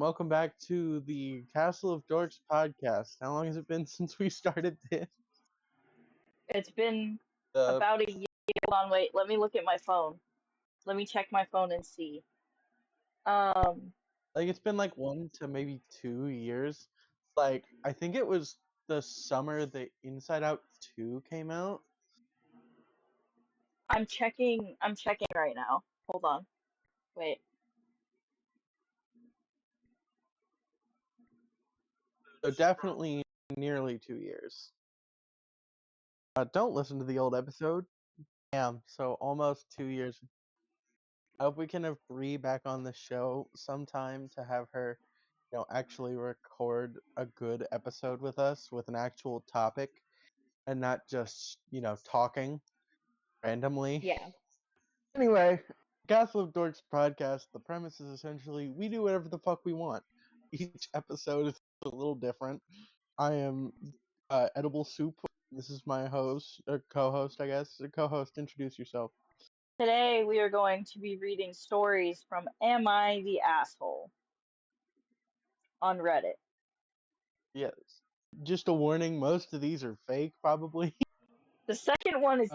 welcome back to the Castle of Dorks podcast. How long has it been since we started this? It's been Uh, about a year. Hold on, wait. Let me look at my phone. Let me check my phone and see. it's been like 1 to maybe 2 years. I think it was the summer the Inside Out 2 came out. I'm checking right now. Hold on. Wait. So definitely nearly 2 years. Don't listen to the old episode. Damn, so almost 2 years. I hope we can have Bree back on the show sometime to have her, actually record a good episode with us with an actual topic and not just, talking randomly. Yeah. Anyway, Castle of Dorks podcast, the premise is essentially we do whatever the fuck we want. Each episode is a little different. I am Edible Soup. This is my host, or co-host, I guess. Co-host, introduce yourself. Today we are going to be reading stories from Am I the Asshole on Reddit. Yes. Just a warning, most of these are fake, probably. The second one is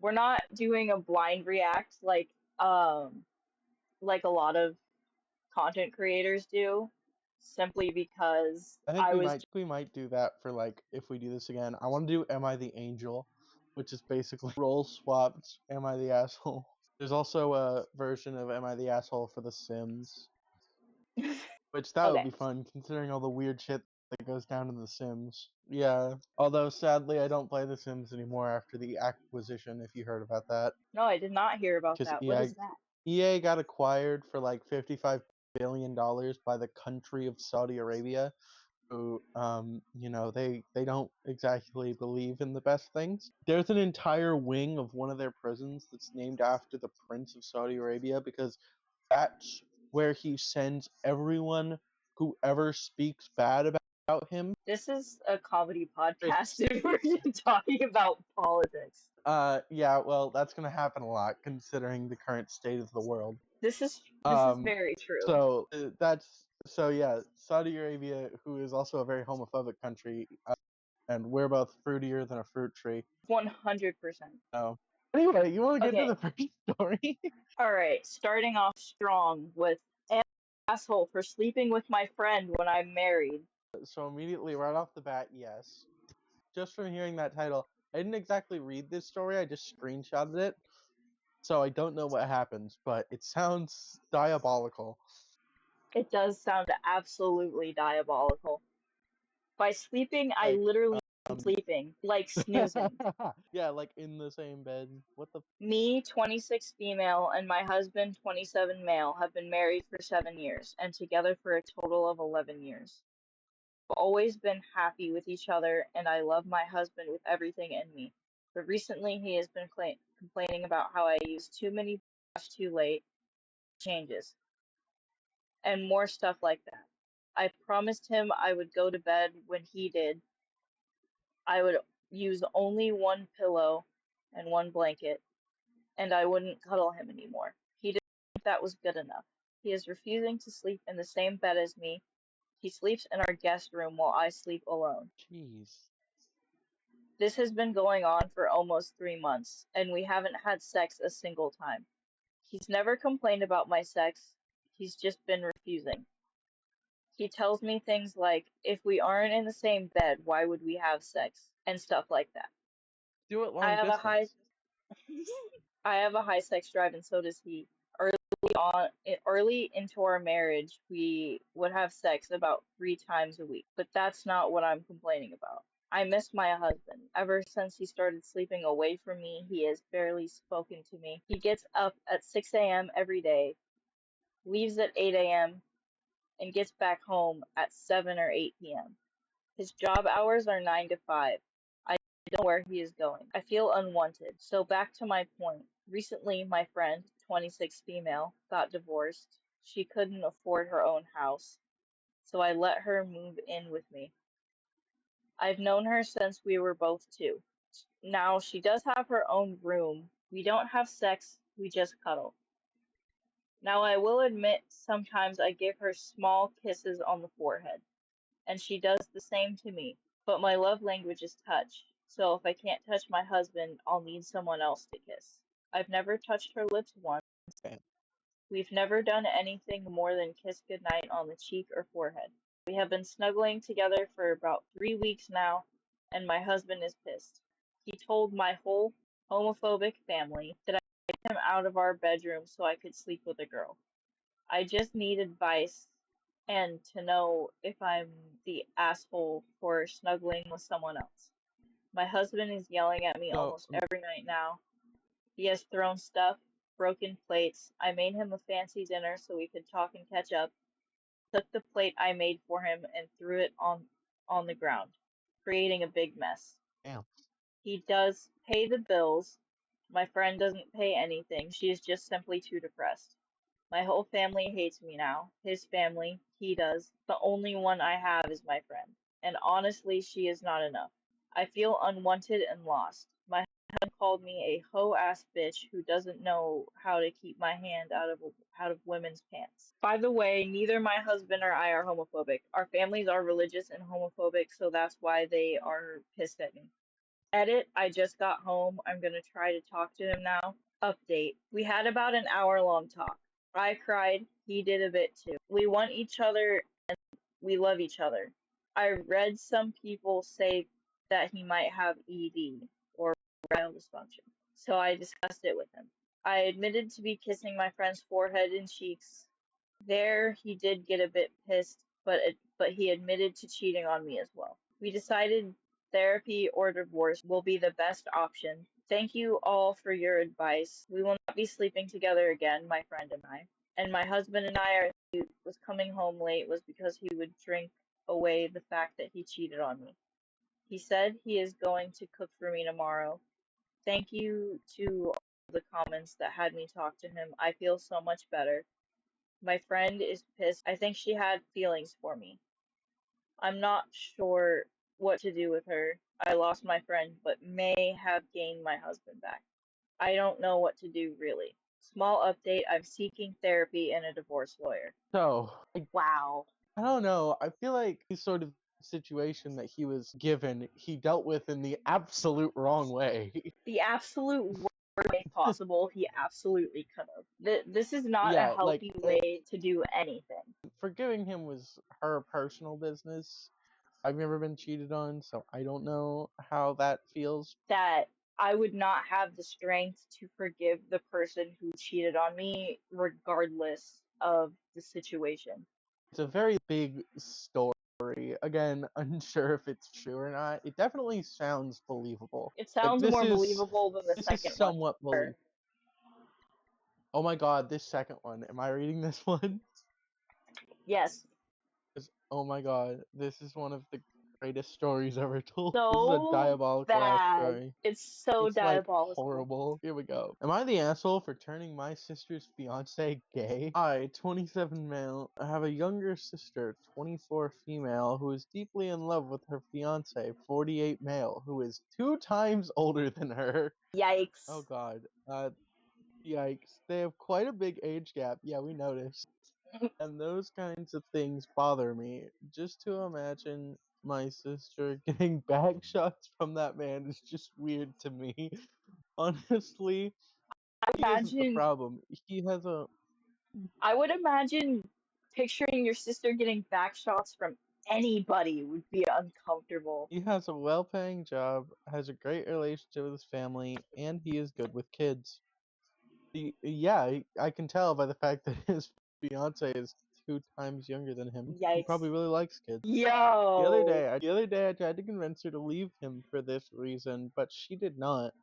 we're not doing a blind react like a lot of content creators do, simply because I think we might do that for if we do this again. I want to do Am I the Angel, which is basically role swapped Am I the Asshole. There's also a version of Am I the Asshole for The Sims, which that would Okay. be fun considering all the weird shit that goes down in The Sims. Yeah, although sadly I don't play The Sims anymore after the acquisition, if you heard about that. No, I did not hear about that. What is that? EA got acquired for like $55 billion by the country of Saudi Arabia, who, they don't exactly believe in the best things. There's an entire wing of one of their prisons that's named after the Prince of Saudi Arabia because that's where he sends everyone who ever speaks bad about him. This is a comedy podcast and we're talking about politics. Yeah, well, that's gonna happen a lot considering the current state of the world. This is very true. So yeah, Saudi Arabia, who is also a very homophobic country, and we're both fruitier than a fruit tree. 100%. Oh. Anyway, you want to get to the first story? All right, starting off strong with asshole for sleeping with my friend when I'm married. So immediately, right off the bat, yes. Just from hearing that title, I didn't exactly read this story. I just screenshotted it, so I don't know what happens, but it sounds diabolical. It does sound absolutely diabolical. By sleeping, I literally sleeping, like snoozing. Yeah, like in the same bed. What the? Me, 26 female, and my husband, 27 male, have been married for 7 years and together for a total of 11 years. We've always been happy with each other, and I love my husband with everything in me. But recently, he has been complaining about how I use too many too late changes and more stuff like that. I promised him I would go to bed when he did. I would use only one pillow and one blanket, and I wouldn't cuddle him anymore. He didn't think that was good enough. He is refusing to sleep in the same bed as me. He sleeps in our guest room while I sleep alone. Jeez. This has been going on for almost 3 months, and we haven't had sex a single time. He's never complained about my sex, he's just been refusing. He tells me things like, if we aren't in the same bed, why would we have sex? And stuff like that. Do it long distance. I have a high sex drive, and so does he. Early into our marriage, we would have sex about 3 times a week, but that's not what I'm complaining about. I miss my husband. Ever since he started sleeping away from me, he has barely spoken to me. He gets up at 6 a.m. every day, leaves at 8 a.m., and gets back home at 7 or 8 p.m. His job hours are 9 to 5. I don't know where he is going. I feel unwanted. So back to my point. Recently, my friend, 26 female, got divorced. She couldn't afford her own house, so I let her move in with me. I've known her since we were both 2. Now she does have her own room. We don't have sex, we just cuddle. Now, I will admit sometimes I give her small kisses on the forehead, and she does the same to me. But my love language is touch, so if I can't touch my husband, I'll need someone else to kiss. I've never touched her lips once. Okay. We've never done anything more than kiss goodnight on the cheek or forehead. We have been snuggling together for about 3 weeks now, and my husband is pissed. He told my whole homophobic family that I kicked him out of our bedroom so I could sleep with a girl. I just need advice and to know if I'm the asshole for snuggling with someone else. My husband is yelling at me So, almost every night now. He has thrown stuff, broken plates. I made him a fancy dinner so we could talk and catch up. Took the plate I made for him and threw it on the ground, creating a big mess. damn. He does pay the bills. My friend doesn't pay anything. She is just simply too depressed. My whole family hates me now. His family, he does. The only one I have is my friend. And honestly, she is not enough. I feel unwanted and lost. My husband called me a hoe-ass bitch who doesn't know how to keep my hand out of women's pants. By the way, neither my husband or I are homophobic. Our families are religious and homophobic, so that's why they are pissed at me. Edit, I just got home. I'm gonna try to talk to him now. Update. We had about an hour long talk. I cried. He did a bit too. We want each other. We love each other. I read some people say that he might have ED or erectile dysfunction, so I discussed it with him. I admitted to be kissing my friend's forehead and cheeks. There, he did get a bit pissed, but he admitted to cheating on me as well. We decided therapy or divorce will be the best option. Thank you all for your advice. We will not be sleeping together again, my friend and I. And my husband and I are he was coming home late was because he would drink away the fact that he cheated on me. He said he is going to cook for me tomorrow. Thank you to all the comments that had me talk to him. I feel so much better. My friend is pissed. I think she had feelings for me. I'm not sure what to do with her. I lost my friend, but may have gained my husband back. I don't know what to do really. Small update, I'm seeking therapy and a divorce lawyer. So, Wow. I don't know. I feel like this sort of situation that he was given, he dealt with in the absolute wrong way. The absolute worst way This, possible, he absolutely could have. This is not a yeah, like, healthy way to do anything. forgiving him was her personal business. I've never been cheated on, so I don't know how that feels. That I would not have the strength to forgive the person who cheated on me, regardless of the situation. It's a very big story. Again, unsure if it's true or not. It definitely sounds believable. It Like sounds this more is believable than the this is second one. somewhat Sure. believable. Oh my god, this second one. Am I reading this one? Yes. Oh my god, this is one of the greatest stories ever told. This is a So diabolical ass bad. story. It's so It's like diabolical. horrible. Here we go. Am I the asshole for turning my sister's fiance gay? I, 27 male, have a younger sister, 24 female, who is deeply in love with her fiance, 48 male, who is 2 times older than her. Oh Yikes. god. Yikes. They have quite a big age gap. Yeah, we noticed. And those kinds of things bother me. Just to imagine my sister getting back shots from that man is just weird to me. Honestly, I he isn't the imagine problem. He has a I would imagine picturing your sister getting back shots from anybody would be uncomfortable. well-paying job, has a great relationship with his family, and he is good with kids. Yeah, I can tell by the fact that his fiance is 2 times younger than him. He Yikes. probably really likes kids. Yo. The other day, I tried to convince her to leave him for this reason, but she did not.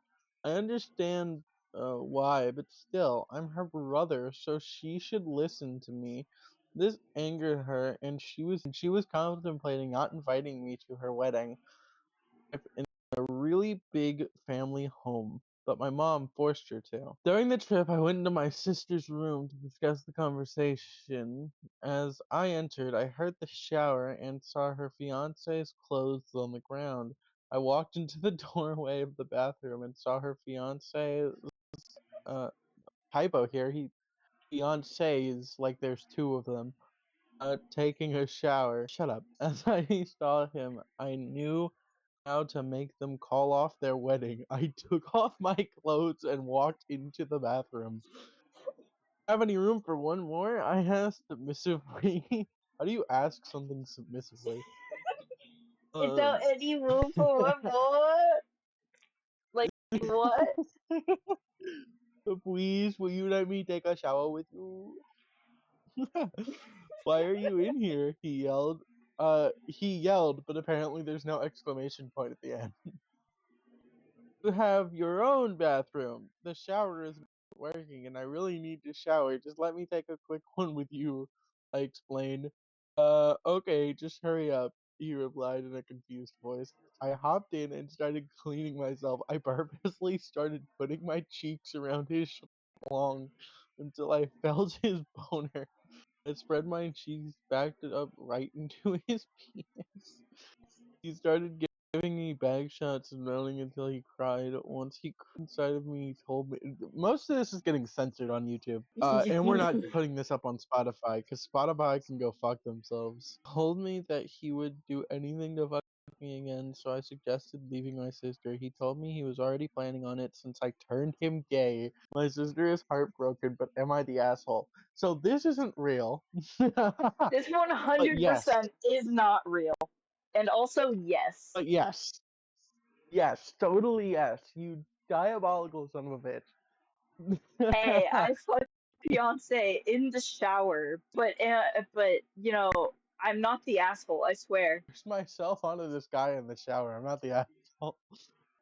I understand why, but still, I'm her brother, so she should listen to me. This angered her, and she was contemplating not inviting me to her wedding in a really big family home, but my mom forced her to. During the trip, I went into my sister's room to discuss the conversation. As I entered, I heard the shower and saw her fiance's clothes on the ground. I walked into the doorway of the bathroom and saw her fiance. Uh, typo here. He fiancés, like there's two of them, taking a shower. Shut up. As I saw him, I knew how to make them call off their wedding. I took off my clothes and walked into the bathroom. Have any room for one more? I asked submissively. How do you ask something submissively? Without Um, any room for one more? Like, what? Please, will you let me take a shower with you? Why are you in here? He yelled. He yelled, but apparently there's no exclamation point at the end. You have your own bathroom. The shower isn't working, and I really need to shower. Just let me take a quick one with you, I explained. Okay, just hurry up, he replied in a confused voice. I hopped in and started cleaning myself. I purposely started putting my cheeks around his long until I felt his boner. I spread my cheeks, backed it up right into his penis. He started giving me bag shots and moaning until he cried. Once he cried inside of me, he told me. Most of this is getting censored on YouTube. And we're not putting this up on Spotify because Spotify can go fuck themselves. Told me that he would do anything to fuck me again, so I suggested leaving my sister. He told me he was already planning on it since I turned him gay. My sister is heartbroken, but am I the asshole? So this isn't real. This But yes, 100% is not real. And also, yes. but yes. Yes, totally yes. You diabolical son of a Hey, bitch. I fucked fiance in the shower, but you know, I'm not the asshole, I swear. Forced myself onto this guy in the shower. I'm not the asshole.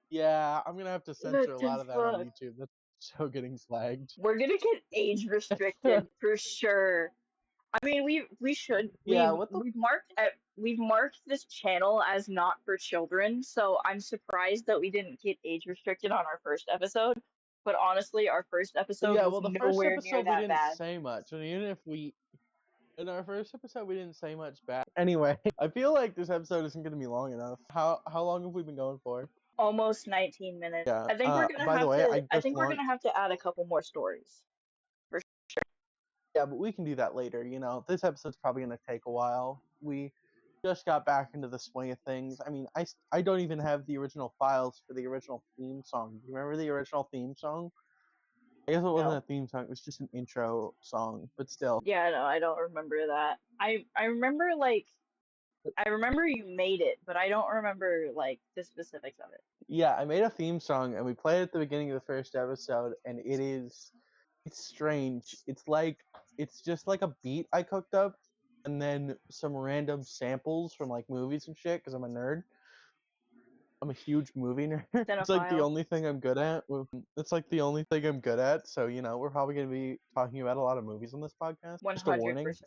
Yeah, I'm gonna have to censor What a the lot of that on fuck? YouTube. That's so getting flagged. We're gonna get age restricted for sure. I mean, we should Yeah, what the we've marked this channel as not for children, so I'm surprised that we didn't get age restricted on our first episode. But honestly, our first episode Yeah, was well the first nowhere near episode we that didn't bad. say much. And even if we in our first episode we didn't say much bad. Anyway, I feel like this episode isn't gonna be long enough. How long have we been going for? Almost 19 minutes. Yeah. I think we're gonna By the have way, I to I just think we're launched. gonna have to add a couple more stories. For Yeah, but we can do that later. This episode's probably gonna take a while. We just got back into the swing of things. I mean, I don't even have the original files for the original theme song. Do you remember the original theme song? I guess it wasn't a no. theme song. It was just an intro song, but still. Yeah, no, I don't remember that. I remember like I remember you made it, but I don't remember like the specifics of it. Yeah, I made a theme song and we played it at the beginning of the first episode, and it's strange. It's just like a beat I cooked up, and then some random samples from like movies and shit. Because I'm a nerd. I'm a huge movie nerd. It's like the Cinephile. only thing I'm good at. It's like the only thing I'm good at. So we're probably gonna be talking about a lot of movies on this podcast. Just a warning. 100%.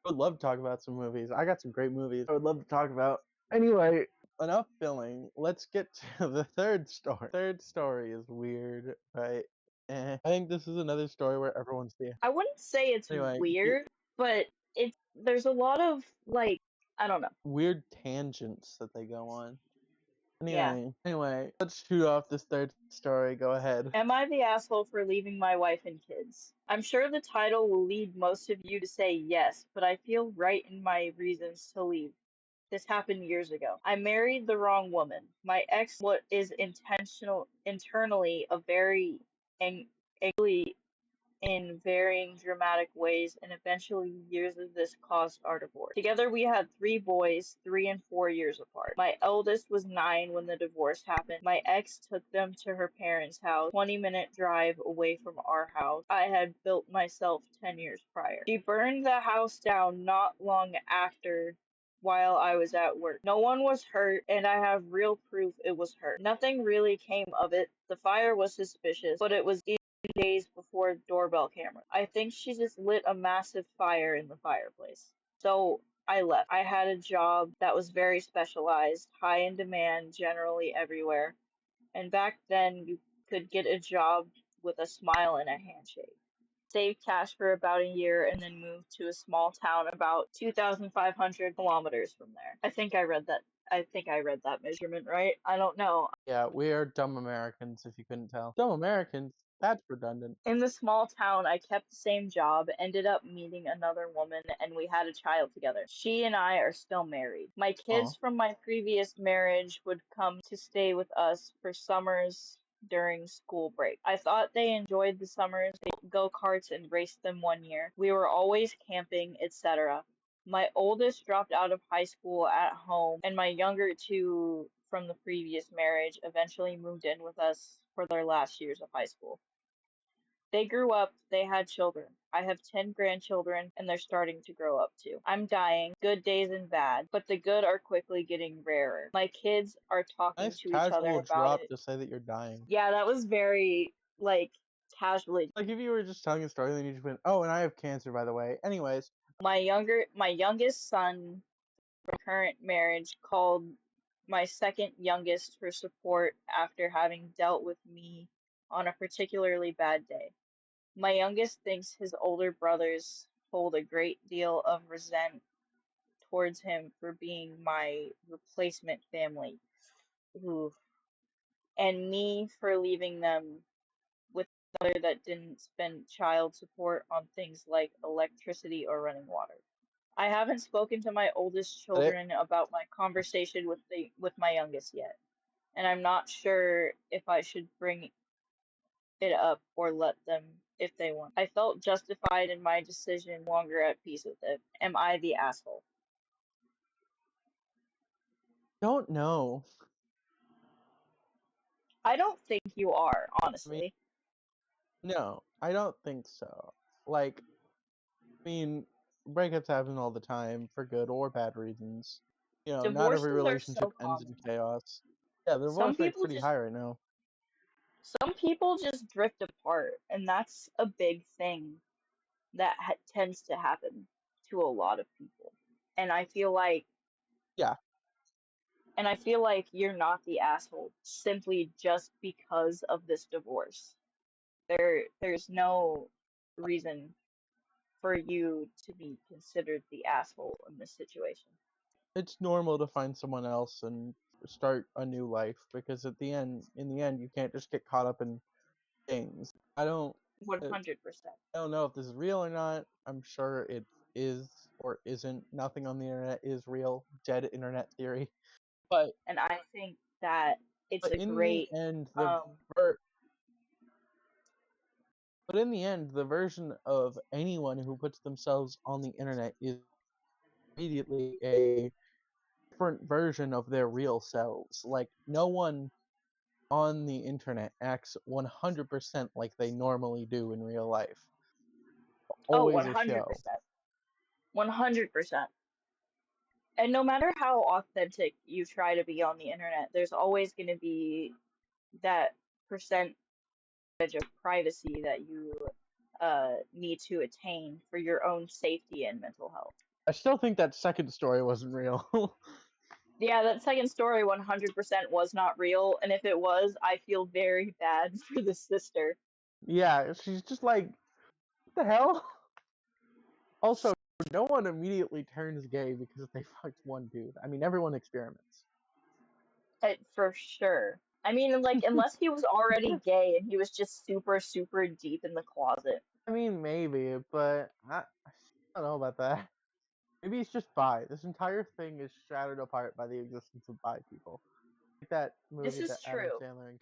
I would love to talk about some movies. I got some great movies I would love to talk about. Anyway, enough filling. Let's get to the third story. Third story is weird, right? I think this is another story where everyone's the I wouldn't say it's anyway weird, but it's there's a lot of like I don't know. weird tangents that they go on. Yeah. Anyway, let's shoot off this third story. Go ahead. Am I the asshole for leaving my wife and kids? I'm sure the title will lead most of you to say yes, but I feel right in my reasons to leave. This happened years ago. I married the wrong woman. My ex what is intentional internally a very ang- angry in varying dramatic ways, and eventually years of this caused our divorce. Together we had three boys, 3 and 4 years apart. My eldest was 9 when the divorce happened. My ex took them to her parents' house, 20-minute drive away from our house I had built myself 10 years prior. She burned the house down not long after while I was at work. No one was hurt, and I have real proof it was her. Nothing really came of it. The fire was suspicious, but it was days before doorbell camera. I think she just lit a massive fire in the fireplace. So I left. I had a job that was very specialized, high in demand, generally everywhere. And back then, you could get a job with a smile and a handshake. Saved cash for about a year and then moved to a small town about 2,500 kilometers from there. I think I read that. I think I read that measurement right. I don't know. Yeah, we are dumb Americans. If you couldn't tell, dumb Americans. That's redundant. In the small town, I kept the same job, ended up meeting another woman, and we had a child together. She and I are still married. My kids Oh, from my previous marriage would come to stay with us for summers during school break. I thought they enjoyed the summers. They go karts and raced them one year. We were always camping, etc. My oldest dropped out of high school at home, and my younger two from the previous marriage eventually moved in with us for their last years of high school. They grew up, they had children. I have 10 grandchildren, and they're starting to grow up too. I'm dying, good days and bad, but the good are quickly getting rarer. My kids are talking nice to each other casual about drop it. to say that you're dying. Yeah, that was very, like, casually. Like if you were just telling a story, then you just went, "Oh, and I have cancer, by the way." Anyways, My youngest son from current marriage called my second youngest for support after having dealt with me on a particularly bad day. My youngest thinks his older brothers hold a great deal of resent towards him for being my replacement family, who, and me for leaving them with another that didn't spend child support on things like electricity or running water. I haven't spoken to my oldest that it. children about my conversation with my youngest yet, and I'm not sure if I should bring it up or let them if they want. I felt justified in my decision, no longer at peace with it. Am I the asshole? Don't know. I don't think you are, I mean, honestly. no, I don't think so. Like, I mean, breakups happen all the time for good or bad reasons. Not every Divorces are so relationship ends in common. chaos. Yeah, the Some divorce rate's people pretty just high right now. some people just drift apart, and that's a big thing that tends to happen to a lot of people. And I feel like Yeah, and I feel like you're not the asshole simply just because of this divorce. There's no reason for you to be considered the asshole in this situation. it's normal to find someone else and start a new life because in the end, you can't just get caught up in things. I 100%. don't know if this is real or not. I'm sure it is or isn't. Nothing on the internet is real. Dead internet theory. But And I think that it's but a in the great end, um ver- but in the end, the version of anyone who puts themselves on the internet is immediately a different version of their real selves. Like no one on the internet acts 100% like they normally do in real life. oh, Always a show. 100%. 100%. And no matter how authentic you try to be on the internet, there's always going to be that percentage of privacy that you need to attain for your own safety and mental health. I still think that second story wasn't real. Yeah, that second story 100% was not real, and if it was, I feel very bad for the sister. Yeah, she's just like, what the hell? Also, no one immediately turns gay because they fucked one dude. I mean, everyone experiments. For sure. I mean, like, unless he was already gay and he was just super, super deep in the closet. I mean, maybe, but I don't know about that. Maybe it's just bi. This entire thing is shattered apart by the existence of bi people. Like that This movie is that Adam true. Sandler and